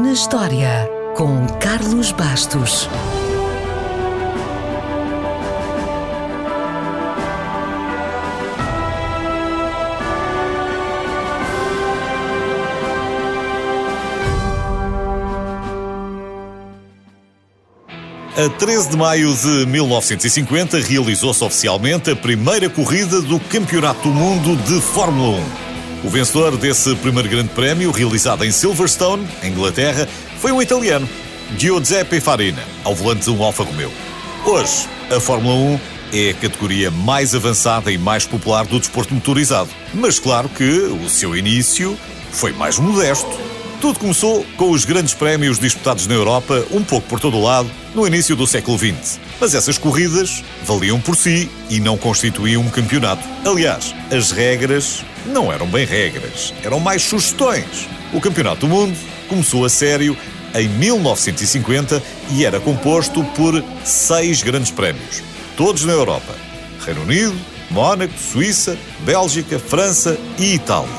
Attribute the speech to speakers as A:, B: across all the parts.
A: na História, com Carlos Bastos.
B: A 13 de maio de 1950 realizou-se oficialmente a primeira corrida do Campeonato do Mundo de Fórmula 1. O vencedor desse primeiro grande prémio, realizado em Silverstone, em Inglaterra, foi um italiano, Giuseppe Farina, ao volante de um Alfa Romeo. Hoje, a Fórmula 1 é a categoria mais avançada e mais popular do desporto motorizado. Mas claro que o seu início foi mais modesto. Tudo começou com os grandes prémios disputados na Europa, um pouco por todo o lado, no início do século XX. Mas essas corridas valiam por si e não constituíam um campeonato. Aliás, as regras não eram bem regras, eram mais sugestões. O Campeonato do Mundo começou a sério em 1950 e era composto por 6 grandes prémios, todos na Europa: Reino Unido, Mónaco, Suíça, Bélgica, França e Itália.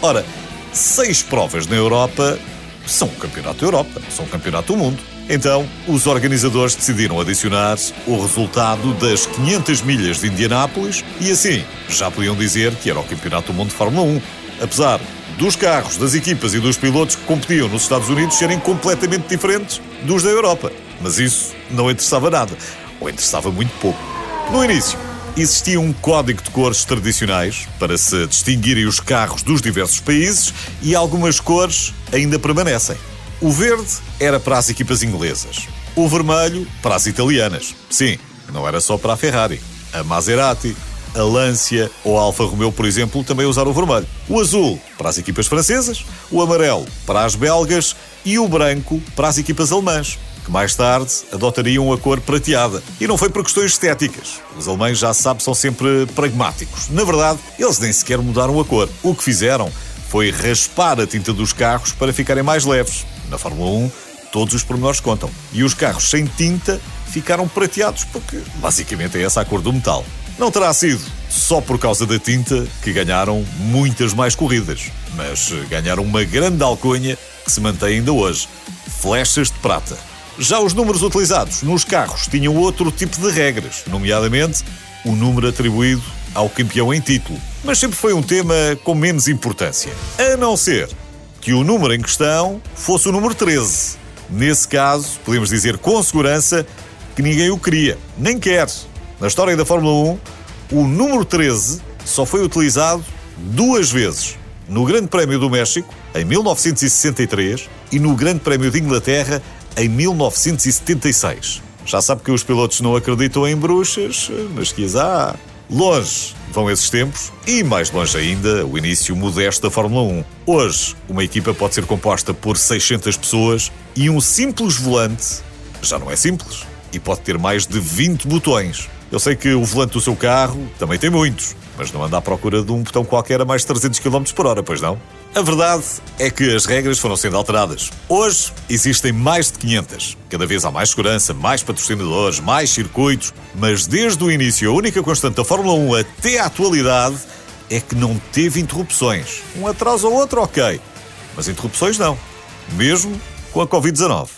B: Ora, 6 provas na Europa são o Campeonato da Europa, são o Campeonato do Mundo. Então, os organizadores decidiram adicionar o resultado das 500 milhas de Indianápolis e assim já podiam dizer que era o Campeonato do Mundo de Fórmula 1. Apesar dos carros, das equipas e dos pilotos que competiam nos Estados Unidos serem completamente diferentes dos da Europa. Mas isso não interessava nada, ou interessava muito pouco. No início, existia um código de cores tradicionais para se distinguirem os carros dos diversos países e algumas cores ainda permanecem. O verde era para as equipas inglesas, o vermelho para as italianas. Sim, não era só para a Ferrari. A Maserati, a Lancia ou a Alfa Romeo, por exemplo, também usaram o vermelho. O azul para as equipas francesas, o amarelo para as belgas e o branco para as equipas alemãs, que mais tarde adotariam a cor prateada. E não foi por questões estéticas. Os alemães, já se sabe, são sempre pragmáticos. Na verdade, eles nem sequer mudaram a cor. O que fizeram foi raspar a tinta dos carros para ficarem mais leves. Na Fórmula 1, todos os pormenores contam. E os carros sem tinta ficaram prateados porque, basicamente, é essa a cor do metal. Não terá sido só por causa da tinta que ganharam muitas mais corridas, mas ganharam uma grande alcunha que se mantém ainda hoje: flechas de prata. Já os números utilizados nos carros tinham outro tipo de regras, nomeadamente o número atribuído ao campeão em título. Mas sempre foi um tema com menos importância, a não ser que o número em questão fosse o número 13. Nesse caso, podemos dizer com segurança que ninguém o queria, nem quer. Na história da Fórmula 1, o número 13 só foi utilizado 2 vezes: no Grande Prémio do México, em 1963, e no Grande Prémio de Inglaterra, em 1976. Já sabe que os pilotos não acreditam em bruxas, mas que as há. Longe vão esses tempos e mais longe ainda o início modesto da Fórmula 1. Hoje, uma equipa pode ser composta por 600 pessoas e um simples volante já não é simples e pode ter mais de 20 botões. Eu sei que o volante do seu carro também tem muitos, mas não anda à procura de um botão qualquer a mais de 300 km/h, pois não? A verdade é que as regras foram sendo alteradas. Hoje existem mais de 500. Cada vez há mais segurança, mais patrocinadores, mais circuitos, mas desde o início a única constante da Fórmula 1 até à atualidade é que não teve interrupções. Um atraso ou outro, ok, mas interrupções não, mesmo com a Covid-19.